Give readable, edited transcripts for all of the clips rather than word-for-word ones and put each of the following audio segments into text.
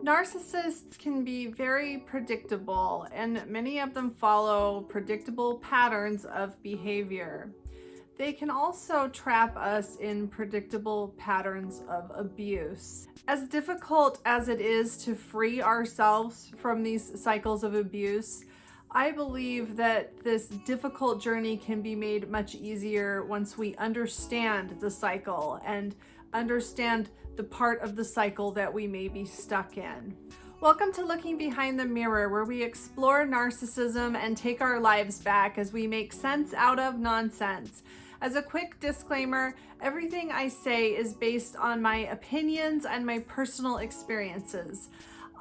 Narcissists can be very predictable, and many of them follow predictable patterns of behavior. They can also trap us in predictable patterns of abuse. As difficult as it is to free ourselves from these cycles of abuse, I believe that this difficult journey can be made much easier once we understand the cycle and understand the part of the cycle that we may be stuck in. Welcome to Looking Behind the Mirror, where we explore narcissism and take our lives back as we make sense out of nonsense. As a quick disclaimer, everything I say is based on my opinions and my personal experiences.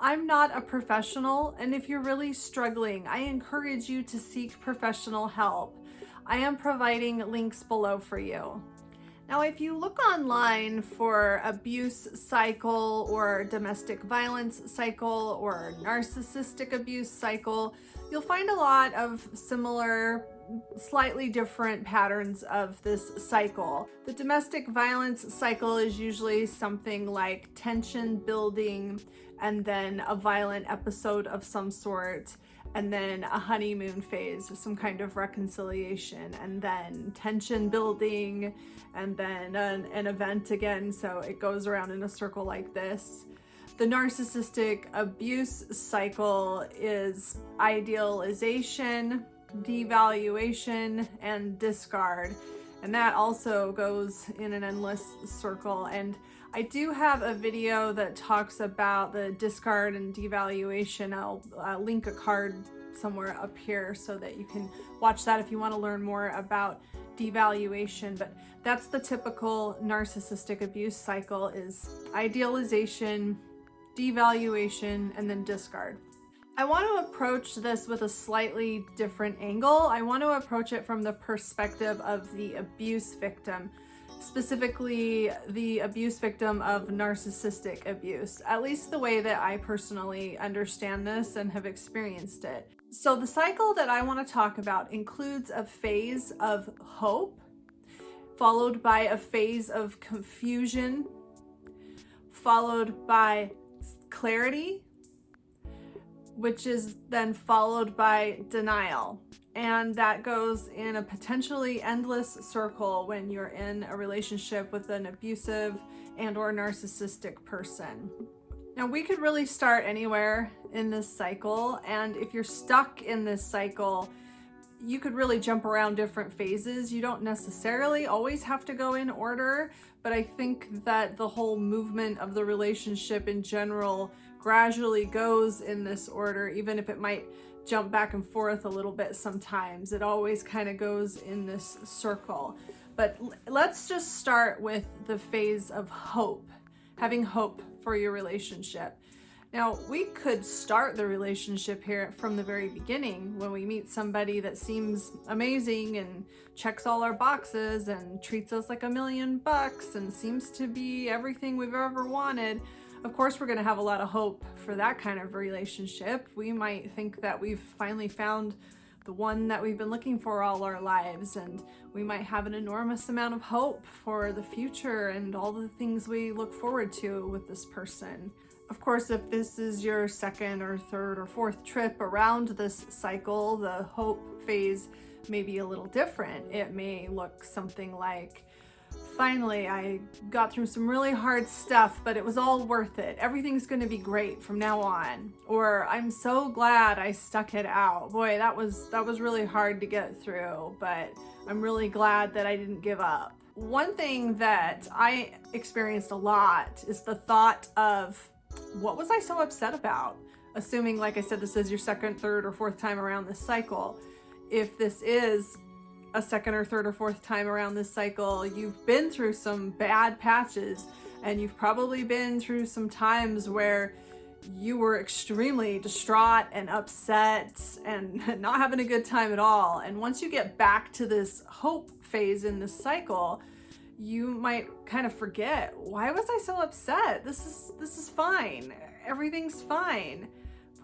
I'm not a professional, and if you're really struggling, I encourage you to seek professional help. I am providing links below for you. Now, if you look online for abuse cycle or domestic violence cycle or narcissistic abuse cycle, you'll find a lot of similar, slightly different patterns of this cycle. The domestic violence cycle is usually something like tension building and then a violent episode of some sort, and then a honeymoon phase, some kind of reconciliation, and then tension building, and then an event again. So it goes around in a circle like this. The narcissistic abuse cycle is idealization, devaluation, and discard. And that also goes in an endless circle. And I do have a video that talks about the discard and devaluation. I'll link a card somewhere up here so that you can watch that if you want to learn more about devaluation. But that's the typical narcissistic abuse cycle: is idealization, devaluation, and then discard. I want to approach this with a slightly different angle. I want to approach it from the perspective of the abuse victim, specifically the abuse victim of narcissistic abuse, at least the way that I personally understand this and have experienced it. So the cycle that I want to talk about includes a phase of hope, followed by a phase of confusion, followed by clarity, which is then followed by denial. And that goes in a potentially endless circle when you're in a relationship with an abusive and or narcissistic person. Now, we could really start anywhere in this cycle, and if you're stuck in this cycle, you could really jump around different phases. You don't necessarily always have to go in order, but I think that the whole movement of the relationship in general gradually goes in this order, even if it might jump back and forth a little bit sometimes. It always kind of goes in this circle. But let's just start with the phase of hope, having hope for your relationship. Now, we could start the relationship here from the very beginning when we meet somebody that seems amazing and checks all our boxes and treats us like $1,000,000 and seems to be everything we've ever wanted. Of course, we're going to have a lot of hope for that kind of relationship. We might think that we've finally found the one that we've been looking for all our lives, and we might have an enormous amount of hope for the future and all the things we look forward to with this person. Of course, if this is your second or third or fourth trip around this cycle, the hope phase may be a little different. It may look something like, finally, I got through some really hard stuff, but it was all worth it. Everything's going to be great from now on. Or, I'm so glad I stuck it out. Boy, that was really hard to get through, but I'm really glad that I didn't give up. One thing that I experienced a lot is the thought of, what was I so upset about? Assuming, like I said, this is your second, third, or fourth time around this cycle. If this is a second or third or fourth time around this cycle, you've been through some bad patches, and you've probably been through some times where you were extremely distraught and upset and not having a good time at all. And once you get back to this hope phase in this cycle, you might kind of forget, why was I so upset? This is fine. Everything's fine.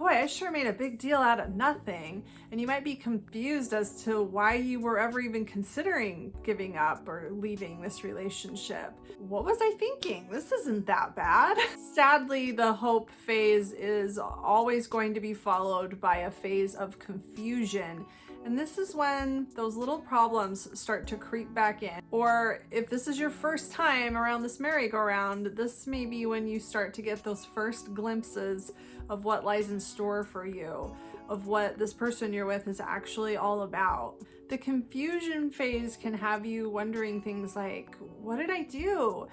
boy, I sure made a big deal out of nothing. And you might be confused as to why you were ever even considering giving up or leaving this relationship. What was I thinking? This isn't that bad. Sadly, the hope phase is always going to be followed by a phase of confusion. And this is when those little problems start to creep back in. Or if this is your first time around this merry-go-round, this may be when you start to get those first glimpses of what lies in store for you, of what this person you're with is actually all about. The confusion phase can have you wondering things like, what did I do?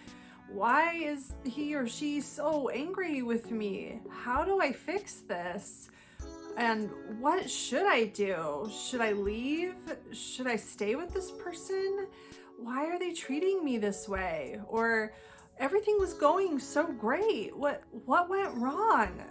Why is he or she so angry with me? How do I fix this? And what should I do? Should I leave? Should I stay with this person? Why are they treating me this way? Or everything was going so great. What went wrong?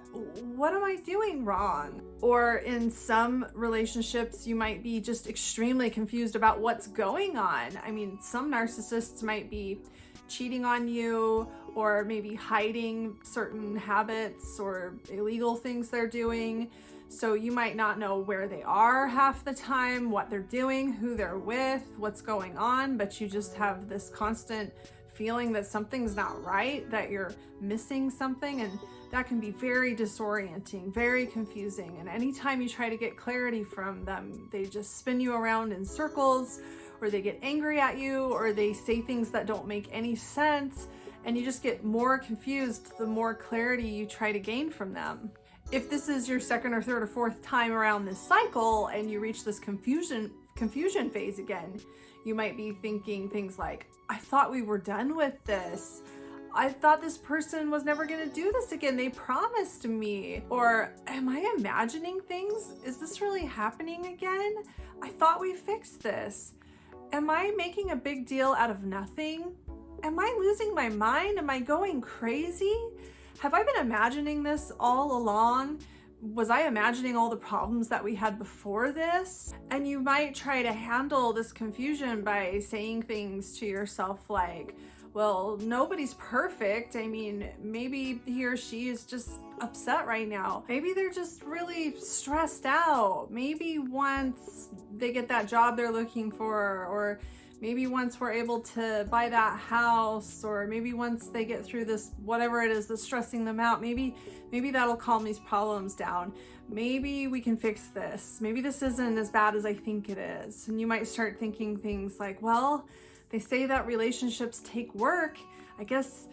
What am I doing wrong? Or in some relationships, you might be just extremely confused about what's going on. I mean, some narcissists might be cheating on you, or maybe hiding certain habits or illegal things they're doing. So you might not know where they are half the time, what they're doing, who they're with, what's going on, but you just have this constant feeling that something's not right, that you're missing something, and that can be very disorienting, very confusing. And anytime you try to get clarity from them, they just spin you around in circles, or they get angry at you, or they say things that don't make any sense, and you just get more confused the more clarity you try to gain from them. If this is your second or third or fourth time around this cycle and you reach this confusion phase again, you might be thinking things like, I thought we were done with this. I thought this person was never going to do this again. They promised me. Or am I imagining things? Is this really happening again? I thought we fixed this. Am I making a big deal out of nothing? Am I losing my mind? Am I going crazy? Have I been imagining this all along? Was I imagining all the problems that we had before this? And you might try to handle this confusion by saying things to yourself like, well, nobody's perfect. I mean, maybe he or she is just upset right now. Maybe they're just really stressed out. Maybe once they get that job they're looking for, or maybe once we're able to buy that house, or maybe once they get through this, whatever it is that's stressing them out, maybe that'll calm these problems down. Maybe we can fix this. Maybe this isn't as bad as I think it is. And you might start thinking things like, well, they say that relationships take work. I guess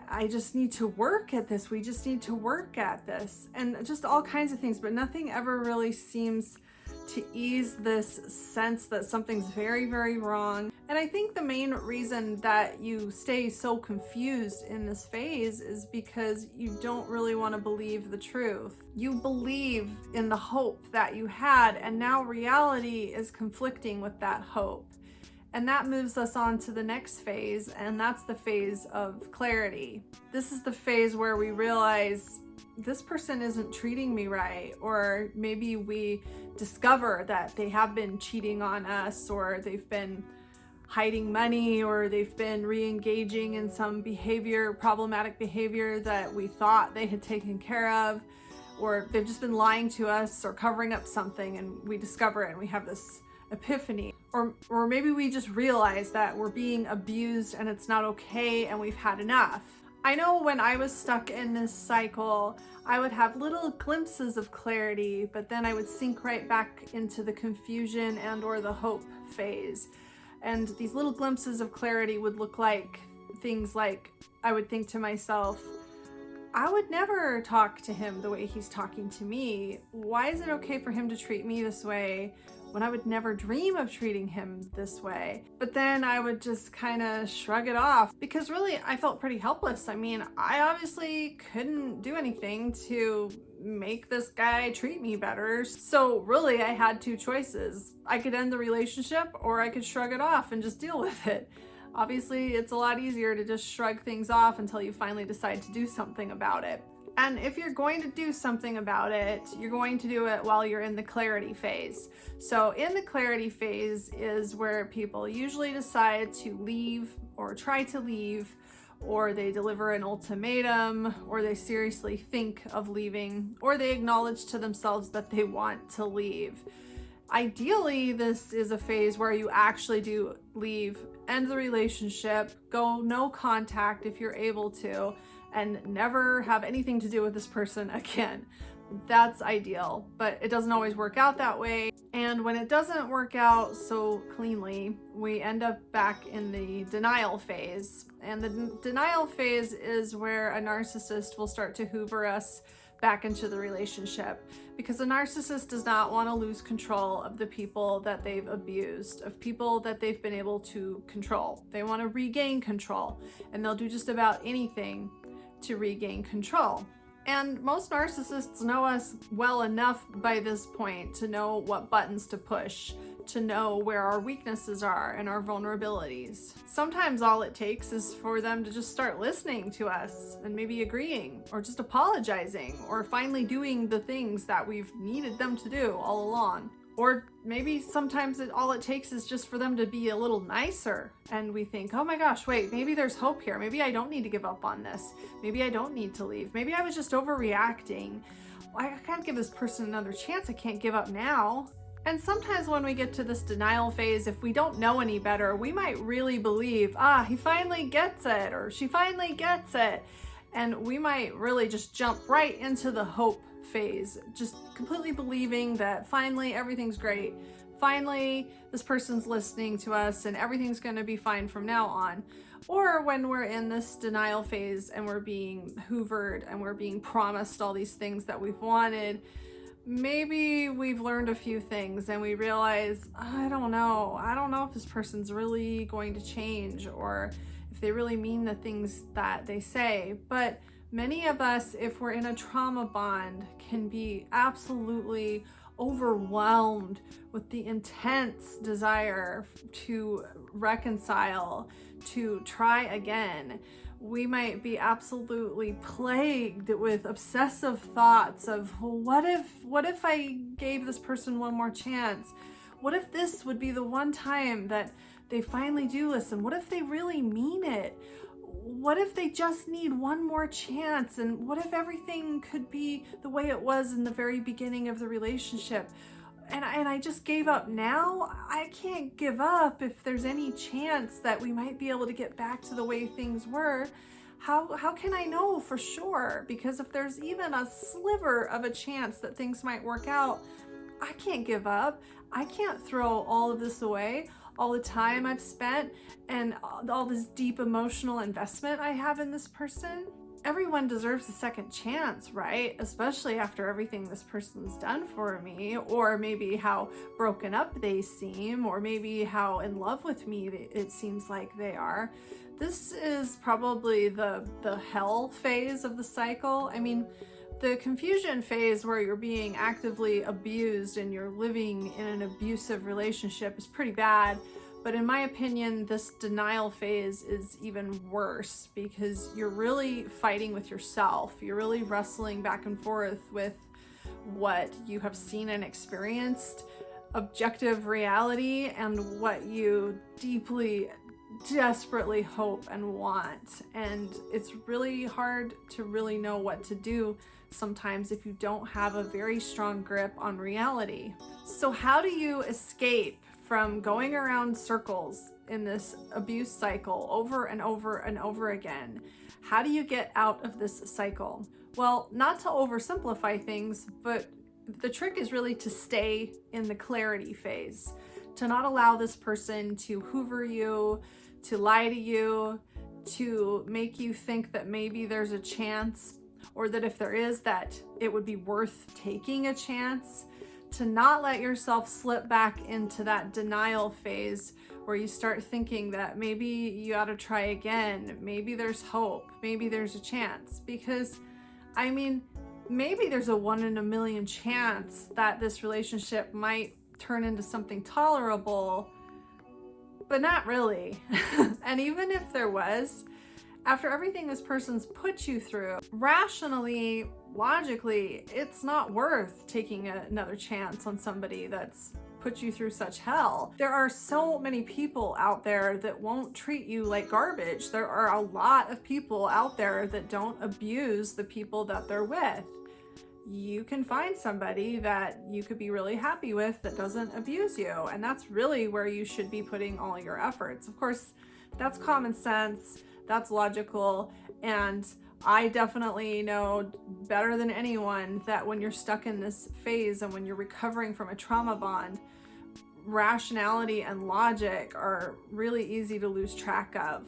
I just need to work at this. We just need to work at this. And just all kinds of things, but nothing ever really seems to ease this sense that something's very, very wrong. And I think the main reason that you stay so confused in this phase is because you don't really want to believe the truth. You believe in the hope that you had, and now reality is conflicting with that hope. And that moves us on to the next phase, and that's the phase of clarity. This is the phase where we realize this person isn't treating me right, or maybe we discover that they have been cheating on us, or they've been hiding money, or they've been re-engaging in some problematic behavior that we thought they had taken care of, or they've just been lying to us or covering up something, and we discover it and we have this epiphany. Or maybe we just realize that we're being abused and it's not okay and we've had enough. I know when I was stuck in this cycle, I would have little glimpses of clarity, but then I would sink right back into the confusion and or the hope phase. And these little glimpses of clarity would look like things like, I would think to myself, I would never talk to him the way he's talking to me. Why is it okay for him to treat me this way when I would never dream of treating him this way? But then I would just kind of shrug it off, because really I felt pretty helpless. I mean, I obviously couldn't do anything to make this guy treat me better. So really I had two choices. I could end the relationship, or I could shrug it off and just deal with it. Obviously, it's a lot easier to just shrug things off until you finally decide to do something about it. And if you're going to do something about it, you're going to do it while you're in the clarity phase. So in the clarity phase is where people usually decide to leave or try to leave, or they deliver an ultimatum, or they seriously think of leaving, or they acknowledge to themselves that they want to leave. Ideally, this is a phase where you actually do leave, end the relationship, go no contact if you're able to, and never have anything to do with this person again. That's ideal, but it doesn't always work out that way. And when it doesn't work out so cleanly, we end up back in the denial phase. And the denial phase is where a narcissist will start to hoover us back into the relationship, because a narcissist does not want to lose control of the people that they've abused, of people that they've been able to control. They want to regain control, and they'll do just about anything to regain control. And most narcissists know us well enough by this point to know what buttons to push, to know where our weaknesses are and our vulnerabilities. Sometimes all it takes is for them to just start listening to us and maybe agreeing, or just apologizing, or finally doing the things that we've needed them to do all along. Or maybe sometimes all it takes is just for them to be a little nicer, and we think, oh my gosh, wait, maybe there's hope here. Maybe I don't need to give up on this. Maybe I don't need to leave. Maybe I was just overreacting. I can't give this person another chance. I can't give up now. And sometimes when we get to this denial phase, if we don't know any better, we might really believe, he finally gets it, or she finally gets it. And we might really just jump right into the hope phase, just completely believing that finally everything's great. Finally, this person's listening to us and everything's going to be fine from now on. Or when we're in this denial phase and we're being hoovered and we're being promised all these things that we've wanted, maybe we've learned a few things and we realize, I don't know if this person's really going to change, or if they really mean the things that they say. But many of us, if we're in a trauma bond, can be absolutely overwhelmed with the intense desire to reconcile, to try again. We might be absolutely plagued with obsessive thoughts of, what if I gave this person one more chance? What if this would be the one time that they finally do listen? What if they really mean it? What if they just need one more chance? And what if everything could be the way it was in the very beginning of the relationship? And I just gave up now? I can't give up if there's any chance that we might be able to get back to the way things were. How can I know for sure? Because if there's even a sliver of a chance that things might work out, I can't give up. I can't throw all of this away, all the time I've spent and all this deep emotional investment I have in this person. Everyone deserves a second chance, right? Especially after everything this person's done for me, or maybe how broken up they seem, or maybe how in love with me it seems like they are. This is probably the hell phase of the cycle. I mean, the confusion phase where you're being actively abused and you're living in an abusive relationship is pretty bad. But in my opinion, this denial phase is even worse, because you're really fighting with yourself. You're really wrestling back and forth with what you have seen and experienced, objective reality, and what you deeply, desperately hope and want. And it's really hard to really know what to do sometimes if you don't have a very strong grip on reality. So how do you escape from going around circles in this abuse cycle over and over and over again? How do you get out of this cycle? Well, not to oversimplify things, but the trick is really to stay in the clarity phase, to not allow this person to hoover you, to lie to you, to make you think that maybe there's a chance, or that if there is, that it would be worth taking a chance. To not let yourself slip back into that denial phase where you start thinking that maybe you ought to try again, maybe there's hope, maybe there's a chance. Because, I mean, maybe there's a 1 in a million chance that this relationship might turn into something tolerable, but not really. And even if there was, after everything this person's put you through, rationally, logically, it's not worth taking another chance on somebody that's put you through such hell. There are so many people out there that won't treat you like garbage. There are a lot of people out there that don't abuse the people that they're with. You can find somebody that you could be really happy with that doesn't abuse you, and that's really where you should be putting all your efforts. Of course, that's common sense, that's logical, and I definitely know better than anyone that when you're stuck in this phase and when you're recovering from a trauma bond, rationality and logic are really easy to lose track of.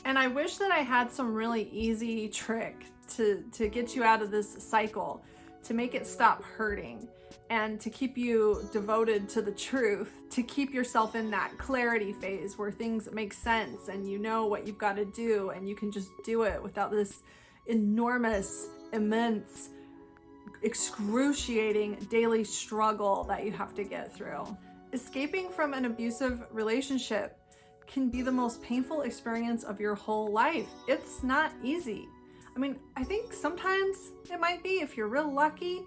And I wish that I had some really easy trick to get you out of this cycle, to make it stop hurting, and to keep you devoted to the truth, to keep yourself in that clarity phase where things make sense and you know what you've got to do and you can just do it without this enormous, immense, excruciating daily struggle that you have to get through. Escaping from an abusive relationship can be the most painful experience of your whole life. It's not easy. I mean, I think sometimes it might be if you're real lucky.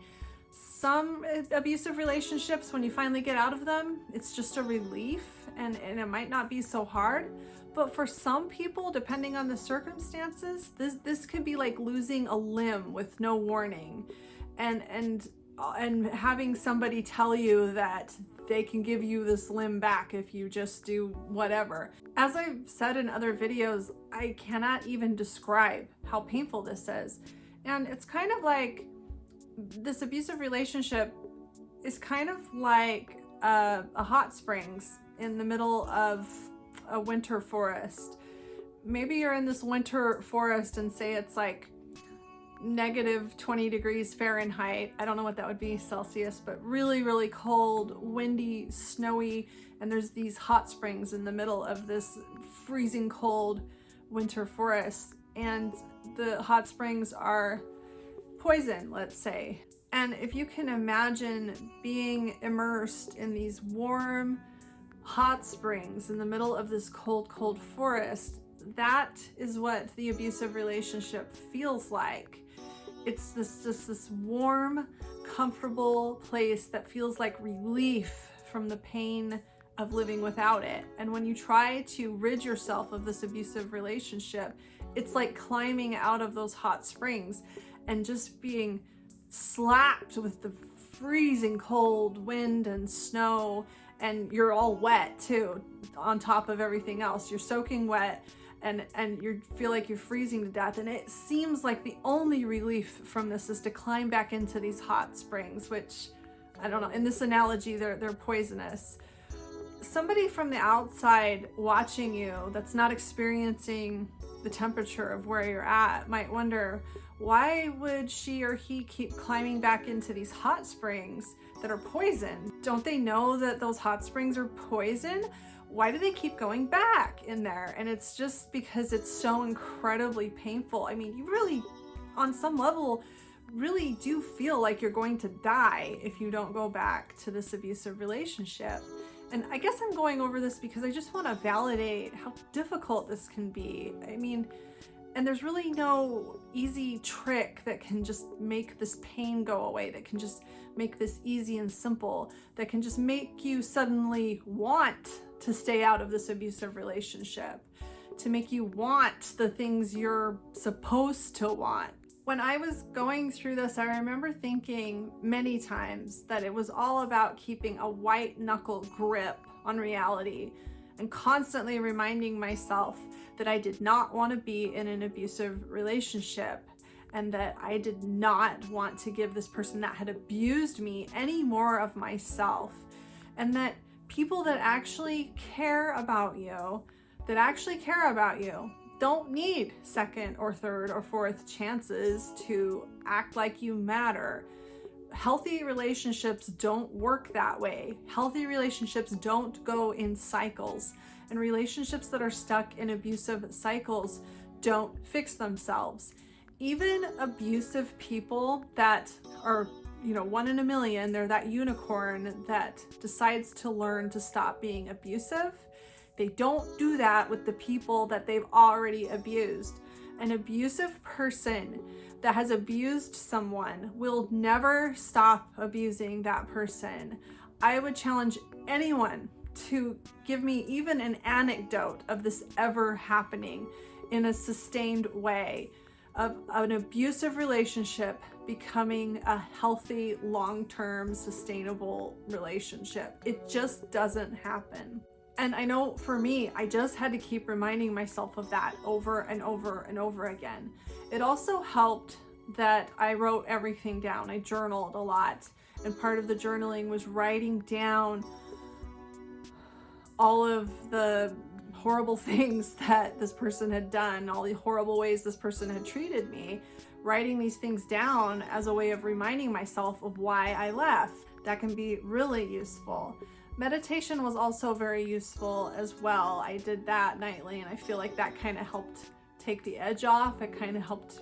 Some abusive relationships, when you finally get out of them, it's just a relief and it might not be so hard. But for some people, depending on the circumstances, this could be like losing a limb with no warning, and having somebody tell you that they can give you this limb back if you just do whatever. As I've said in other videos, I cannot even describe how painful this is. And it's kind of like this abusive relationship is kind of like a hot springs in the middle of a winter forest. Maybe you're in this winter forest and say it's like negative 20 degrees Fahrenheit. I don't know what that would be Celsius, but really, really cold, windy, snowy, and there's these hot springs in the middle of this freezing cold winter forest. And the hot springs are poison, let's say. And if you can imagine being immersed in these warm, hot springs in the middle of this cold, cold forest, that is what the abusive relationship feels like. It's this warm, comfortable place that feels like relief from the pain of living without it. And when you try to rid yourself of this abusive relationship, it's like climbing out of those hot springs and just being slapped with the freezing cold wind and snow, and you're all wet too on top of everything else. You're soaking wet and you feel like you're freezing to death, and it seems like the only relief from this is to climb back into these hot springs, which, I don't know, in this analogy, they're poisonous. Somebody from the outside watching you that's not experiencing the temperature of where you're at might wonder, why would she or he keep climbing back into these hot springs that are poison? Don't they know that those hot springs are poison? Why do they keep going back in there? And it's just because it's so incredibly painful. I mean, you really, on some level, really do feel like you're going to die if you don't go back to this abusive relationship. And I guess I'm going over this because I just want to validate how difficult this can be. I mean, and there's really no easy trick that can just make this pain go away, that can just make this easy and simple, that can just make you suddenly want to stay out of this abusive relationship, to make you want the things you're supposed to want. When I was going through this, I remember thinking many times that it was all about keeping a white knuckle grip on reality and constantly reminding myself that I did not want to be in an abusive relationship and that I did not want to give this person that had abused me any more of myself, and that people that actually care about you, don't need second or third or fourth chances to act like you matter. Healthy relationships don't work that way. Healthy relationships don't go in cycles, and relationships that are stuck in abusive cycles don't fix themselves. Even abusive people that are, one in a million, they're that unicorn that decides to learn to stop being abusive. They don't do that with the people that they've already abused. An abusive person that has abused someone will never stop abusing that person I would challenge anyone to give me even an anecdote of this ever happening in a sustained way, of an abusive relationship becoming a healthy, long-term, sustainable relationship. It just doesn't happen. And I know for me, I just had to keep reminding myself of that over and over and over again. It also helped that I wrote everything down. I journaled a lot. And part of the journaling was writing down all of the horrible things that this person had done, all the horrible ways this person had treated me, writing these things down as a way of reminding myself of why I left. That can be really useful. Meditation was also very useful as well. I did that nightly, and I feel like that kind of helped take the edge off. It kind of helped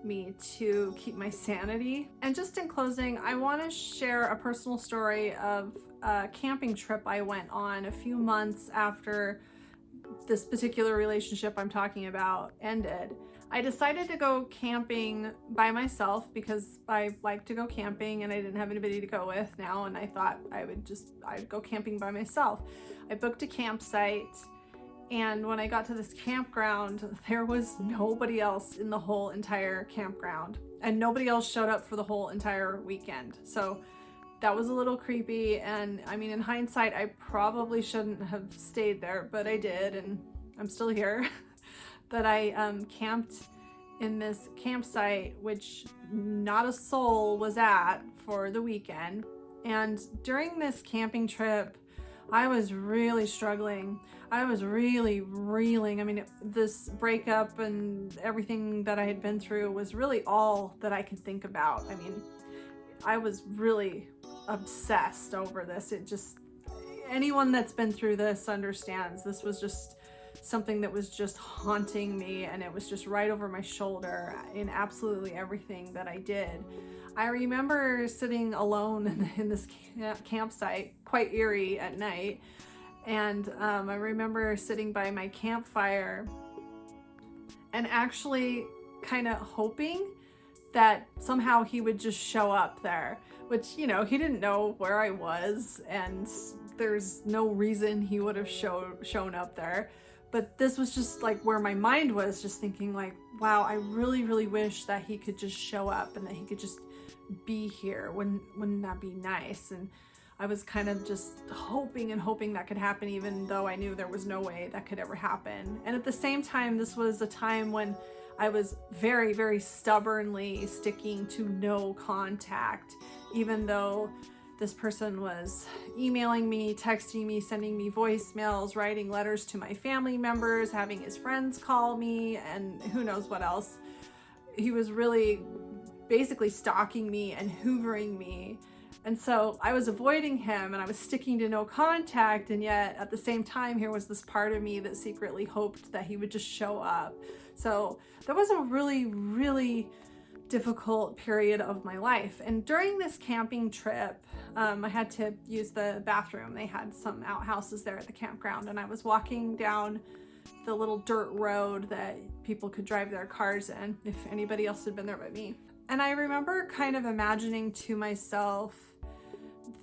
me to keep my sanity. And just in closing, I want to share a personal story of a camping trip I went on a few months after this particular relationship I'm talking about ended. I decided to go camping by myself because I like to go camping and I didn't have anybody to go with now, and I thought I'd go camping by myself. I booked a campsite, and when I got to this campground, there was nobody else in the whole entire campground, and nobody else showed up for the whole entire weekend. So that was a little creepy, and I mean, in hindsight, I probably shouldn't have stayed there, but I did, and I'm still here. But I camped in this campsite, which not a soul was at for the weekend. And during this camping trip, I was really struggling. I was really reeling. I mean, this breakup and everything that I had been through was really all that I could think about. I mean, I was really obsessed over this. Anyone that's been through this understands. This was just something that was just haunting me, and it was just right over my shoulder in absolutely everything that I did. I remember sitting alone in this campsite, quite eerie at night, and I remember sitting by my campfire and actually kind of hoping that somehow he would just show up there, which, you know, he didn't know where I was, and there's no reason he would have shown up there. But this was just like where my mind was, just thinking like, wow, I really, really wish that he could just show up and that he could just be here. Wouldn't that be nice? And I was kind of just hoping and hoping that could happen, even though I knew there was no way that could ever happen. And at the same time, this was a time when I was very, very stubbornly sticking to no contact, even though this person was emailing me, texting me, sending me voicemails, writing letters to my family members, having his friends call me, and who knows what else. He was really basically stalking me and hoovering me. And so I was avoiding him and I was sticking to no contact, and yet at the same time, here was this part of me that secretly hoped that he would just show up. So that was a really, really difficult period of my life. And during this camping trip, I had to use the bathroom. They had some outhouses there at the campground, and I was walking down the little dirt road that people could drive their cars in if anybody else had been there but me. And I remember kind of imagining to myself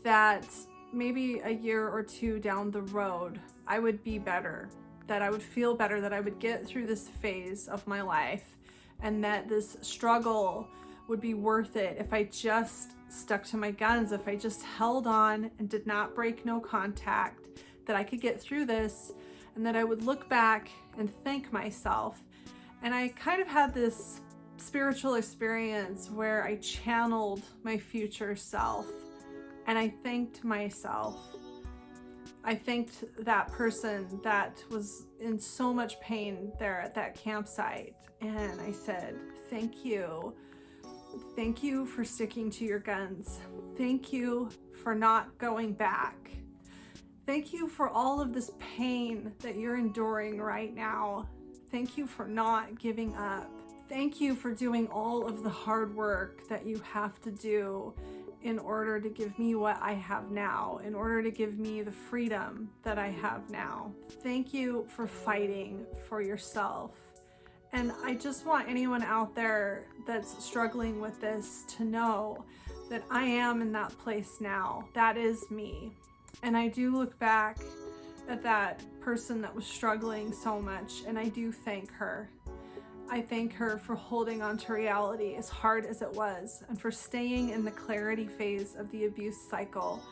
that maybe a year or two down the road, I would be better, that I would feel better, that I would get through this phase of my life, and that this struggle would be worth it if I just stuck to my guns, if I just held on and did not break no contact, that I could get through this, and that I would look back and thank myself. And I kind of had this spiritual experience where I channeled my future self, and I thanked myself. I thanked that person that was in so much pain there at that campsite, and I said, thank you. Thank you for sticking to your guns. Thank you for not going back. Thank you for all of this pain that you're enduring right now. Thank you for not giving up. Thank you for doing all of the hard work that you have to do in order to give me what I have now, in order to give me the freedom that I have now. Thank you for fighting for yourself. And I just want anyone out there that's struggling with this to know that I am in that place now. That is me. And I do look back at that person that was struggling so much, and I do thank her. I thank her for holding on to reality as hard as it was, and for staying in the clarity phase of the abuse cycle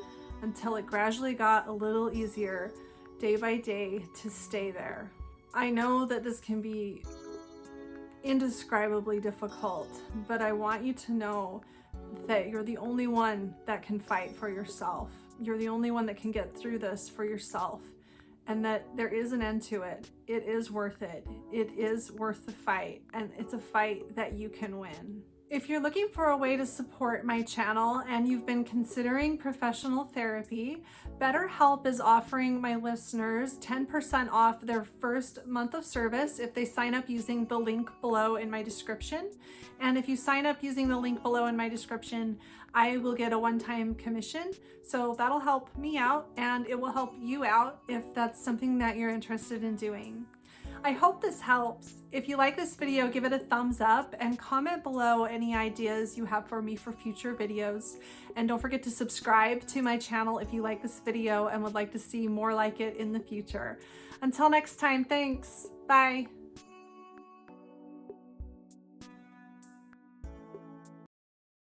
until it gradually got a little easier day by day to stay there. I know that this can be indescribably difficult, but I want you to know that you're the only one that can fight for yourself. You're the only one that can get through this for yourself, and that there is an end to it. It is worth it. It is worth the fight, and it's a fight that you can win. If you're looking for a way to support my channel and you've been considering professional therapy, BetterHelp is offering my listeners 10% off their first month of service if they sign up using the link below in my description. And if you sign up using the link below in my description, I will get a one-time commission. So that'll help me out, and it will help you out if that's something that you're interested in doing. I hope this helps. If you like this video, give it a thumbs up and comment below any ideas you have for me for future videos. And don't forget to subscribe to my channel if you like this video and would like to see more like it in the future. Until next time, thanks. Bye.